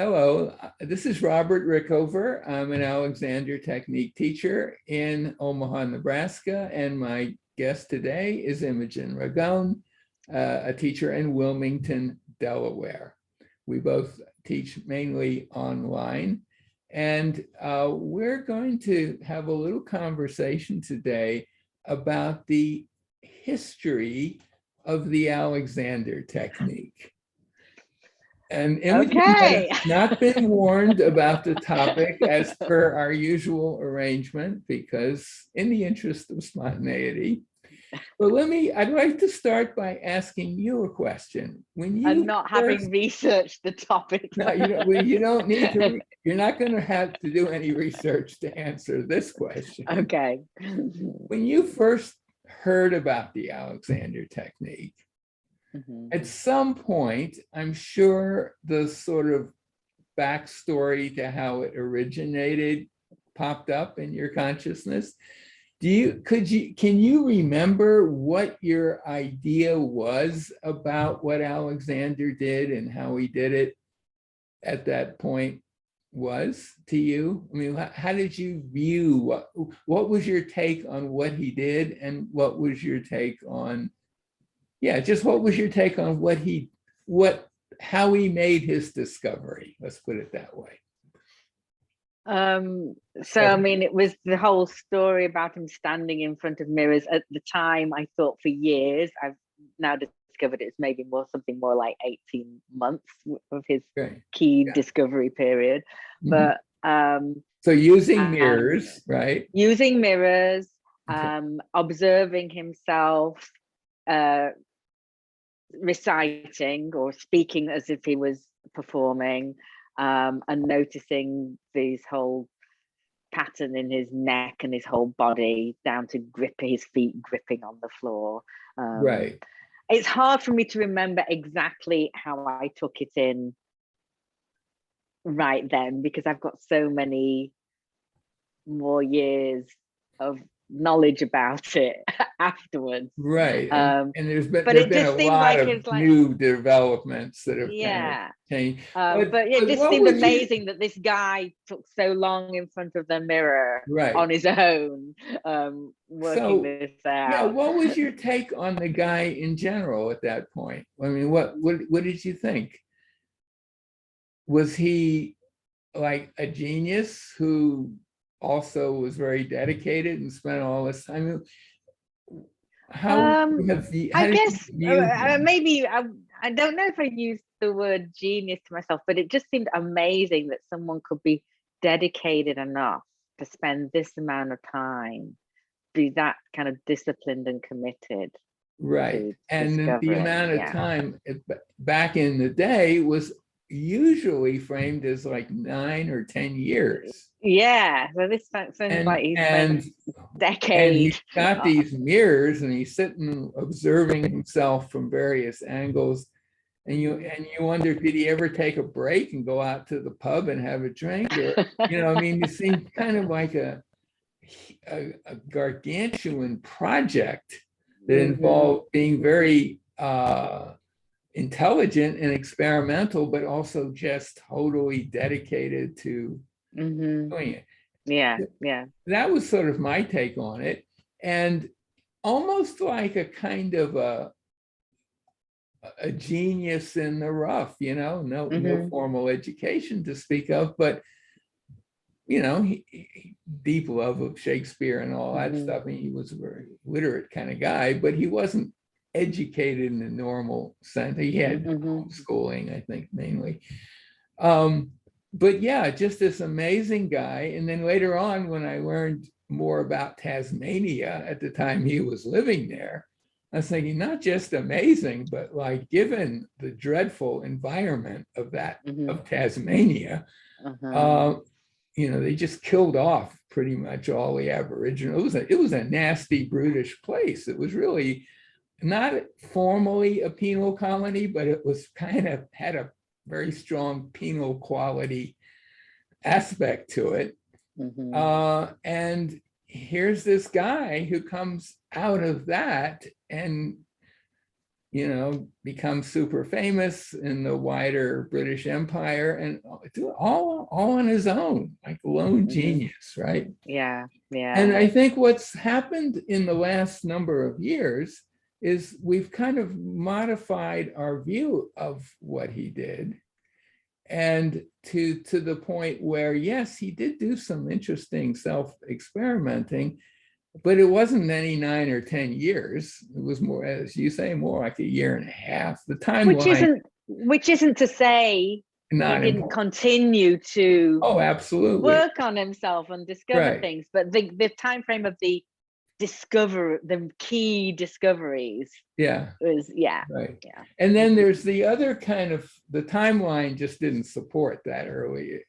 Hello, this is Robert Rickover. I'm an Alexander Technique teacher in Omaha, Nebraska, and my guest today is Imogen Ragone, a teacher in Wilmington, Delaware. We both teach mainly online, and we're going to have a little conversation today about the history of the Alexander Technique. And Imogen has not been warned about the topic as per our usual arrangement, because in the interest of spontaneity. But I'd like to start by asking you a question. I'm not having researched the topic. No, you don't need to, you're not going to have to do any research to answer this question. Okay. When you first heard about the Alexander Technique, at some point, I'm sure the sort of backstory to how it originated popped up in your consciousness. Can you remember what your idea was about what Alexander did and how he did it at that point was to you? I mean, how did you view what was your take on what he did, and what was your take on just what was your take on how he made his discovery? Let's put it that way. I mean, it was the whole story about him standing in front of mirrors. At the time, I thought for years. I've now discovered it's maybe something more like 18 months of his key discovery period. But so using mirrors, right? Using mirrors, observing himself, reciting or speaking as if he was performing, and noticing this whole pattern in his neck and his whole body down to his feet gripping on the floor. Right. It's hard for me to remember exactly how I took it in right then, because I've got so many more years of knowledge about it afterwards, right? And there's been a lot of like, new developments that have kind of changed. But it just seemed amazing that this guy took so long in front of the mirror on his own, working this out. Yeah, what was your take on the guy in general at that point? I mean, what did you think? Was he like a genius who also was very dedicated and spent all this time? Maybe I don't know if I used the word genius to myself, but it just seemed amazing that someone could be dedicated enough to spend this amount of time, be that kind of disciplined and committed. Right. And the amount of time back in the day was usually framed as like 9 or 10 years. Yeah, so this sounds like he's spent decades. And he's got these mirrors, and he's sitting observing himself from various angles. And you wonder, did he ever take a break and go out to the pub and have a drink? Or, I mean, it seemed kind of like a gargantuan project that involved being very intelligent and experimental, but also just totally dedicated to doing it. Yeah. That was sort of my take on it, and almost like a kind of a genius in the rough, no formal education to speak of, but he deep love of Shakespeare and all that stuff. I mean, he was a very literate kind of guy, but he wasn't educated in the normal sense. He had schooling, I think, mainly. But yeah, just this amazing guy. And then later on, when I learned more about Tasmania at the time he was living there, I was thinking, not just amazing, but like, given the dreadful environment of of Tasmania, they just killed off pretty much all the Aboriginal. It was a nasty, brutish place. It was really not formally a penal colony, but it was kind of had a very strong penal quality aspect to it. And here's this guy who comes out of that and you know, become super famous in the wider British Empire, and do all on his own, like lone genius, right? Yeah, And yeah. I think what's happened in the last number of years is we've kind of modified our view of what he did, and to the point where, yes, he did do some interesting self-experimenting, but it wasn't any 9 or 10 years. It was more, as you say, more like a year and a half. The timeline, Which isn't to say he not didn't important. continue to Oh, absolutely. work on himself and discover Right. things, but the time frame of the key discoveries Yeah. was, yeah, Right. yeah. And then there's the other kind of, the timeline just didn't support that earlier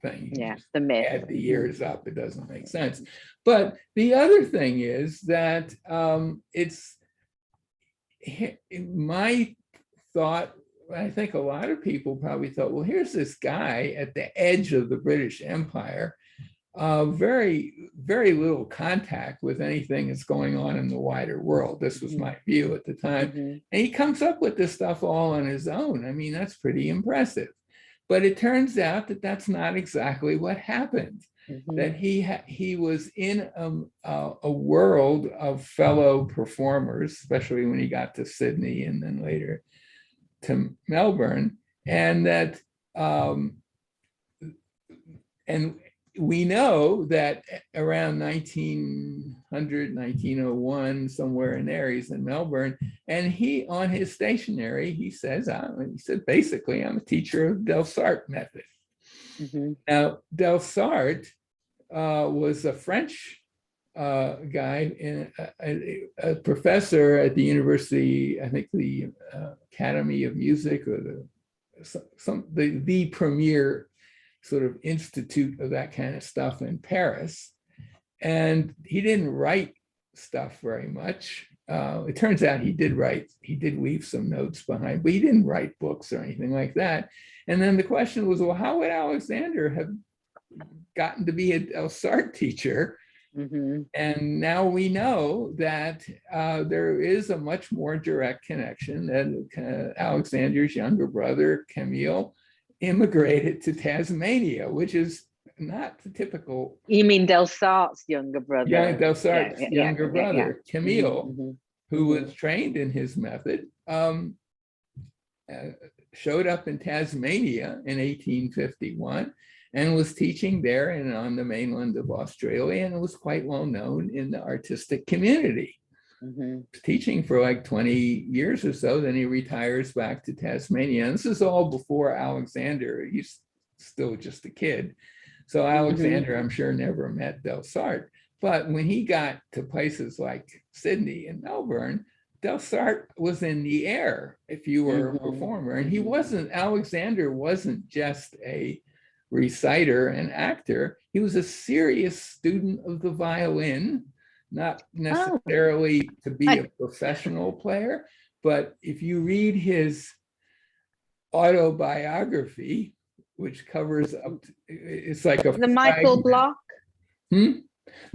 thing. You Yeah, just the myth. add the years up, it doesn't make sense. But the other thing is that it's my thought, I think a lot of people probably thought, well, here's this guy at the edge of the British Empire, very, very little contact with anything that's going on in the wider world. This was my view at the time. And he comes up with this stuff all on his own. I mean, that's pretty impressive. But it turns out that that's not exactly what happened. That he was in a world of fellow performers, especially when he got to Sydney and then later to Melbourne, and that and we know that around 1900, 1901, somewhere in there, he's in Melbourne, and he, on his stationery, he said, basically, I'm a teacher of Delsarte method. Now, Delsarte was a French guy, and a professor at the university, I think the Academy of Music, or the premier sort of institute of that kind of stuff in Paris. And he didn't write stuff very much. It turns out he did leave some notes behind, but he didn't write books or anything like that. And then the question was, well, how would Alexander have gotten to be a Delsarte teacher? And now we know that there is a much more direct connection, that Alexander's younger brother, Camille, immigrated to Tasmania, which is not the typical. You mean Delsarte's younger brother? Yeah, Delsarte's younger brother, Camille, who was trained in his method, showed up in Tasmania in 1851 and was teaching there and on the mainland of Australia, and it was quite well known in the artistic community. Teaching for like 20 years or so, then he retires back to Tasmania. And this is all before Alexander. He's still just a kid. So Alexander, I'm sure, never met Delsarte. But when he got to places like Sydney and Melbourne, Delsarte was in the air if you were a performer. And Alexander wasn't just a reciter and actor. He was a serious student of the violin, not necessarily to be a professional player, but if you read his autobiography, which covers up, it's like the Michael Block.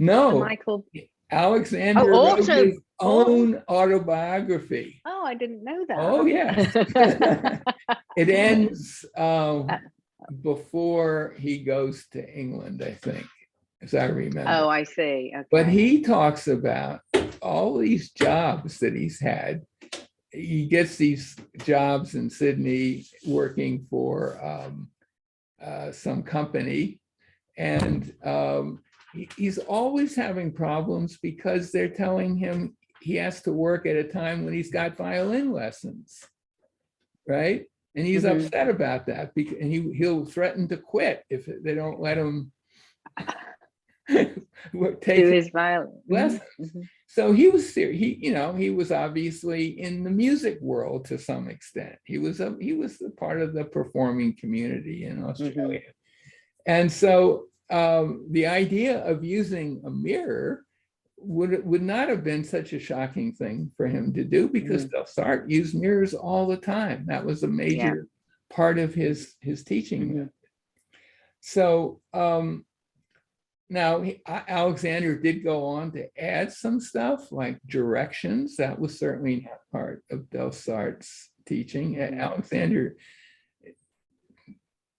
No, Michael. Alexander wrote his own autobiography. Oh, I didn't know that. Oh, yes. It ends before he goes to England, I think, as I remember. Oh, I see. Okay. But he talks about all these jobs that he's had. He gets these jobs in Sydney working for some company, and he's always having problems because they're telling him he has to work at a time when he's got violin lessons, right? And he's upset about that, and he'll threaten to quit if they don't let him take his violin lessons. So he was serious. He was obviously in the music world to some extent. He was a part of the performing community in Australia. And so the idea of using a mirror would not have been such a shocking thing for him to do, because Delsarte used mirrors all the time. That was a major part of his teaching. So now Alexander did go on to add some stuff like directions. That was certainly not part of Delsart's teaching. Alexander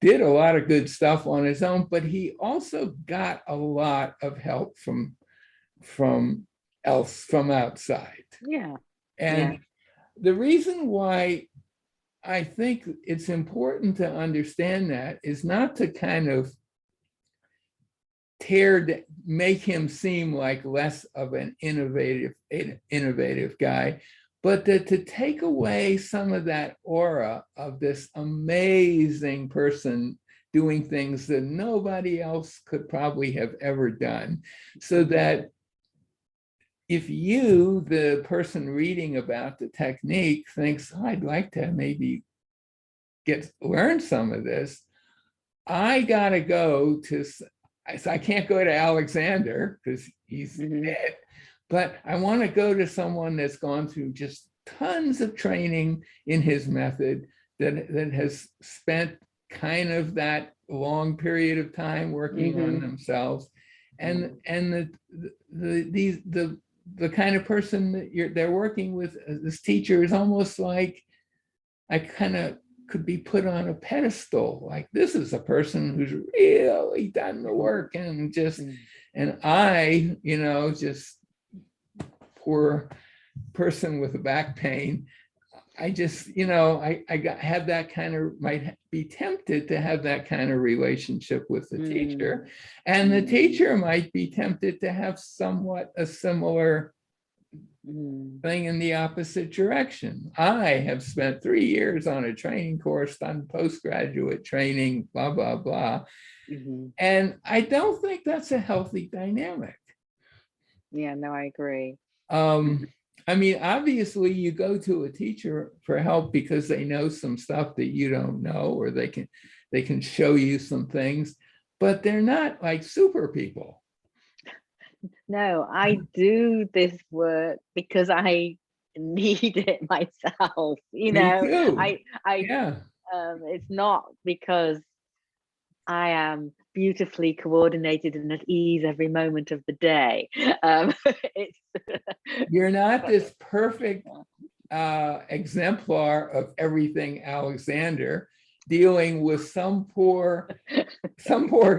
did a lot of good stuff on his own, but he also got a lot of help from outside. Yeah. And the reason why I think it's important to understand that is not to kind of make him seem like less of an innovative guy, but to take away some of that aura of this amazing person doing things that nobody else could probably have ever done, so that if you, the person reading about the technique, thinks, oh, I'd like to maybe learn some of this, I gotta go to, I can't go to Alexander because he's dead, but I want to go to someone that's gone through just tons of training in his method, that has spent kind of that long period of time working on themselves, and the kind of person that they're working with, this teacher, is almost like, I kind of could be put on a pedestal, like this is a person who's really done the work, and and I, just poor person with a back pain, I just, have that kind of, might be tempted to have that kind of relationship with the teacher, and the teacher might be tempted to have somewhat a similar thing in the opposite direction. I have spent 3 years on a training course, done postgraduate training, blah, blah, blah. And I don't think that's a healthy dynamic. Yeah, no, I agree. I mean, obviously you go to a teacher for help because they know some stuff that you don't know, or they can show you some things, but they're not like super people. No, I do this work because I need it myself. Me too. Yeah. It's not because I am beautifully coordinated and at ease every moment of the day. It's You're not this perfect exemplar of everything Alexander, dealing with some poor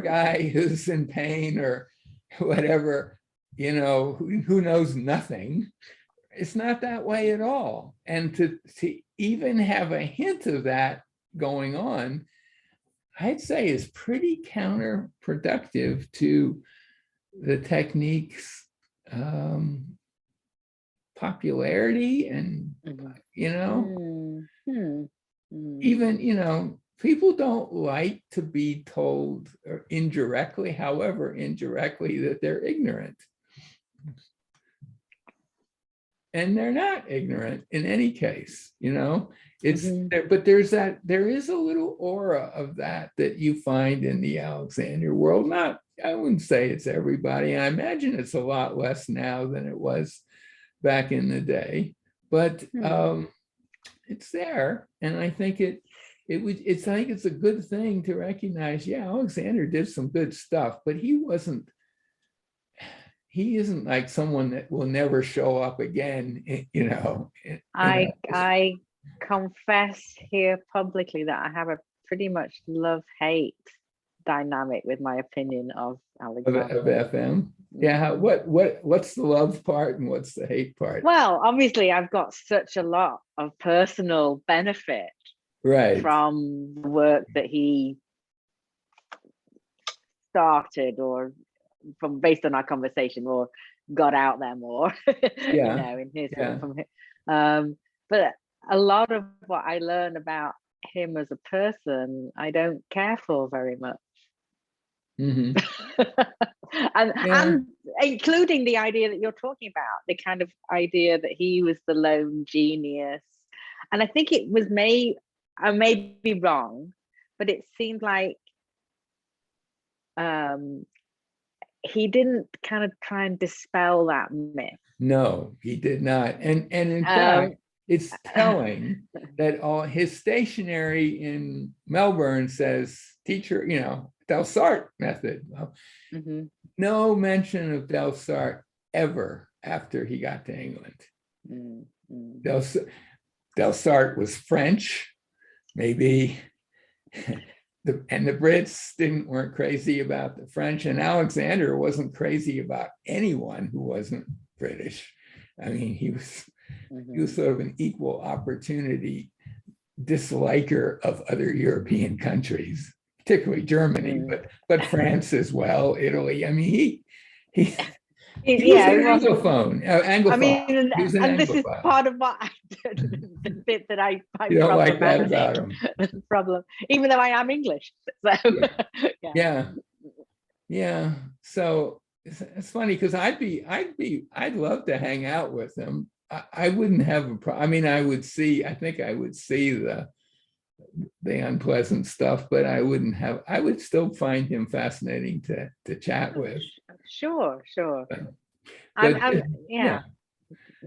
guy who's in pain or whatever, who knows nothing. It's not that way at all. And to even have a hint of that going on, I'd say is pretty counterproductive to the technique's popularity. And, even, people don't like to be told, or indirectly, however indirectly, that they're ignorant. And they're not ignorant in any case, it's, but there is a little aura of that you find in the Alexander world. I wouldn't say it's everybody. I imagine it's a lot less now than it was back in the day, but it's there. And I think I think it's a good thing to recognize, yeah, Alexander did some good stuff, but he isn't like someone that will never show up again, I confess here publicly that I have a pretty much love-hate dynamic with my opinion of Alexander. Of FM. Yeah, what's the love part and what's the hate part? Well, obviously I've got such a lot of personal benefit from the work that he started, or from based on our conversation, or got out there more, in his but a lot of what I learn about him as a person, I don't care for very much. And including the idea that you're talking about, the kind of idea that he was the lone genius. And I think it was I may be wrong, but it seemed like he didn't kind of try and dispel that myth. No, he did not. And in fact, it's telling that all his stationery in Melbourne says teacher, Delsart method. no mention of Delsarte ever after he got to England. Delsarte was French, maybe, and the Brits weren't crazy about the French, and Alexander wasn't crazy about anyone who wasn't British. I mean, he was sort of an equal opportunity disliker of other European countries, particularly Germany, but France as well, Italy. I mean, he was an Anglophone. I mean, He was an and this is Anglophone. part of what the bit that I find You don't like that problematic. about him. Problem, even though I am English. So yeah. So it's funny because I'd love to hang out with him. I wouldn't have a problem. I mean, I think I would see the unpleasant stuff, but I would still find him fascinating to chat with. Sure. But, yeah.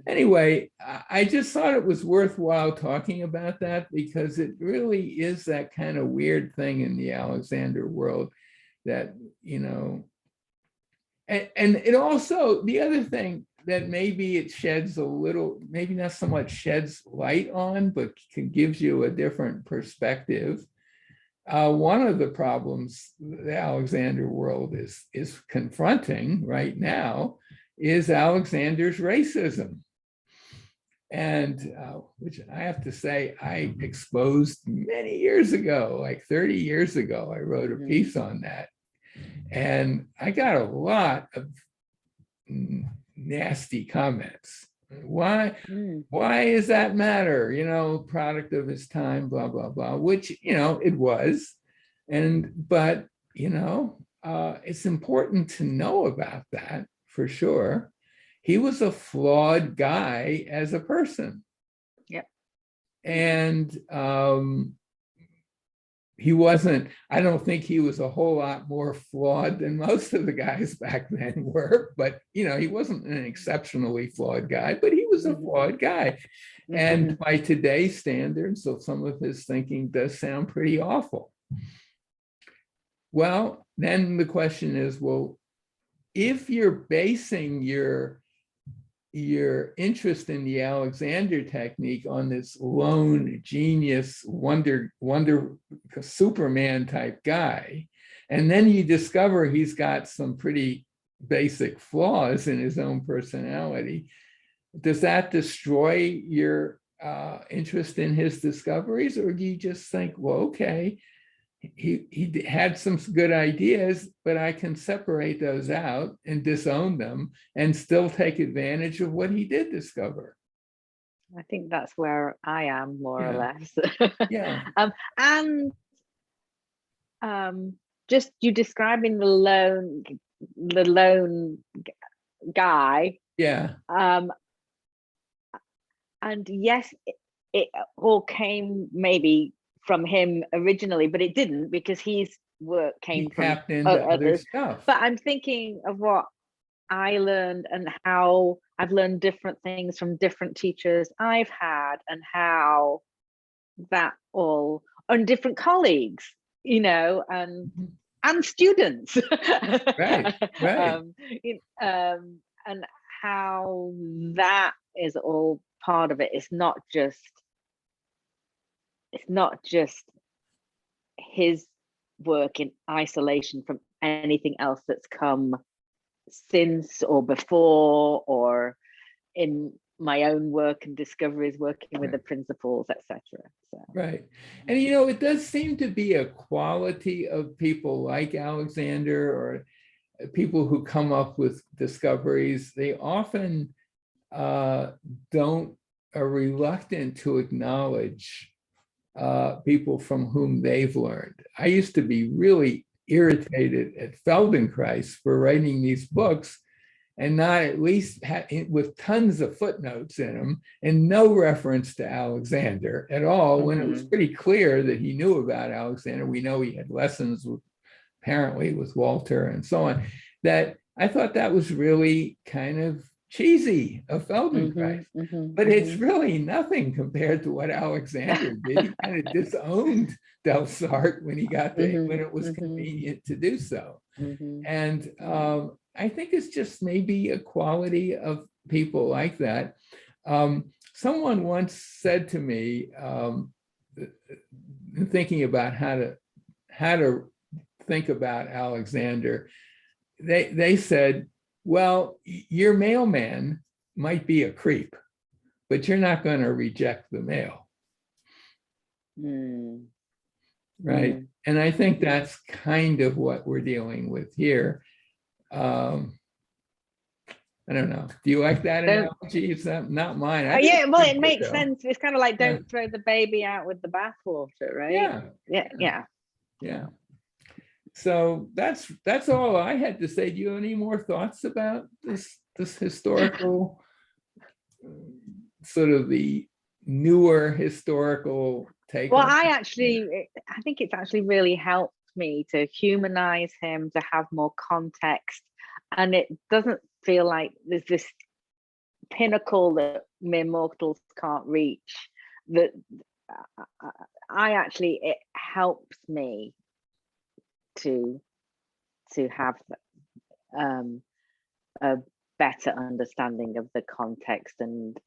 Anyway, I just thought it was worthwhile talking about that because it really is that kind of weird thing in the Alexander world that, and it also, the other thing that maybe it sheds a little, maybe not so much sheds light on, but gives you a different perspective. One of the problems the Alexander world is confronting right now is Alexander's racism. And which I have to say, I exposed many years ago, like 30 years ago, I wrote a piece on that. And I got a lot of nasty comments. Why does that matter? Product of his time, blah, blah, blah, which, it was. But it's important to know about that for sure. He was a flawed guy as a person. Yep. And I don't think he was a whole lot more flawed than most of the guys back then were, but he wasn't an exceptionally flawed guy, but he was a flawed guy. And by today's standards, so some of his thinking does sound pretty awful. Well, then the question is, well, if you're basing your interest in the Alexander technique on this lone genius, wonder Superman type guy, and then you discover he's got some pretty basic flaws in his own personality, does that destroy your interest in his discoveries? Or do you just think, well, okay, he had some good ideas, but I can separate those out and disown them and still take advantage of what he did discover? I think that's where I am, more or less. Yeah. Just you describing the lone guy. Yeah. And yes, it all came maybe from him originally, but it didn't, because his work came from other stuff. But I'm thinking of what I learned and how I've learned different things from different teachers I've had, and how that all, and different colleagues, and students. Right. And how that is all part of it. It's not just his work in isolation from anything else that's come since or before, or in my own work and discoveries working with the principles, etc. So. Right. And it does seem to be a quality of people like Alexander, or people who come up with discoveries. They often are reluctant to acknowledge people from whom they've learned. I used to be really irritated at Feldenkrais for writing these books and not at least with tons of footnotes in them and no reference to Alexander at all, when it was pretty clear that he knew about Alexander. We know he had lessons apparently with Walter and so on. That I thought that was really kind of cheesy, a Feldenkrais. Mhm, But it's mhm, really nothing compared to what Alexander did. He kind of disowned Delsarte when mhm, it was mhm, convenient to do so. mhm, And I think it's just maybe a quality of people like that. Someone once said to me, thinking about how to think about Alexander, they said, well, your mailman might be a creep, but you're not going to reject the mail, mm, right? mm. And I think that's kind of what we're dealing with here. Um, I don't know. Do you like that Don't, analogy? It's not mine. I think yeah, it's well, pretty it good, makes though. sense. It's kind of like Yeah, don't throw the baby out with the bathwater, right? yeah, Yeah, yeah. yeah. So that's all I had to say. Do you have any more thoughts about this historical, sort of the newer historical take Well, on it? I think it's actually really helped me to humanize him, to have more context. And it doesn't feel like there's this pinnacle that mere mortals can't reach. That it helps me to have um, a better understanding of the context and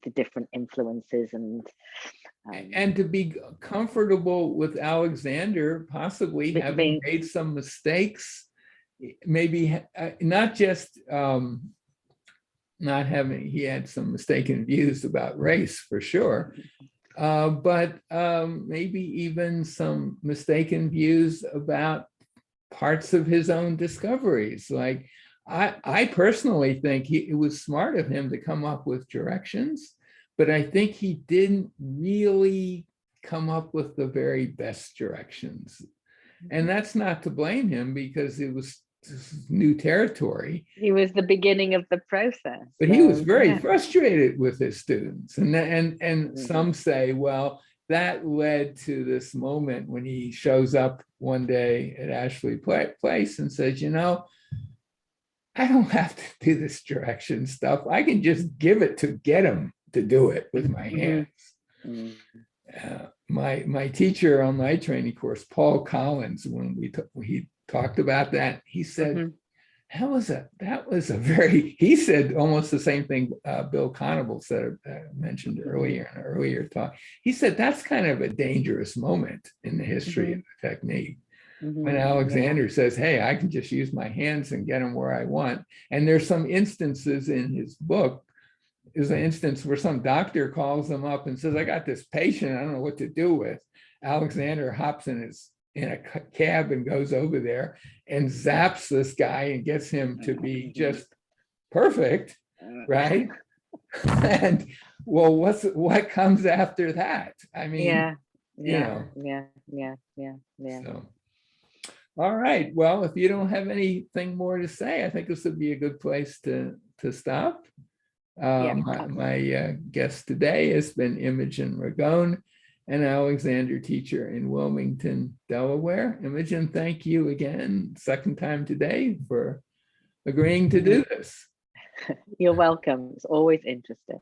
the different influences And to be comfortable with Alexander possibly having being made some mistakes, maybe not just not having, he had some mistaken views about race for sure, but maybe even some mistaken views about parts of his own discoveries. Like I personally think it was smart of him to come up with directions, but I think he didn't really come up with the very best directions. And that's not to blame him because it was new territory. he was the beginning of the process. But he was So very yeah. frustrated with his students. And Mhm. some say, well, that led to this moment when he shows up one day at Ashley Place and says, you know, I don't have to do this direction stuff. I can just give it to get him to do it with my hands. Mhm. Mhm. My teacher on my training course, Paul Collins, when he talked about that, he said, Mhm. that was a very, he said almost the same thing Bill Conable said, mentioned earlier in an earlier talk. He said that's kind of a dangerous moment in the history of the technique. When Mhm. Yeah. Alexander says, hey, I can just use my hands and get them where I want. And there's some instances in his book, is an instance where some doctor calls him up and says, I got this patient, I don't know what to do with. Alexander hops in a cab and goes over there and zaps this guy and gets him to be just perfect, right? And well, what comes after that? I mean, Yeah. you Yeah. know, Yeah. Yeah. Yeah. Yeah. so. All right. Well, if you don't have anything more to say, I think this would be a good place to stop. Yeah. My guest today has been Imogen Ragone, an Alexander teacher in Wilmington, Delaware. Imogen, thank you again, second time today, for agreeing to do this. You're welcome. It's always interesting.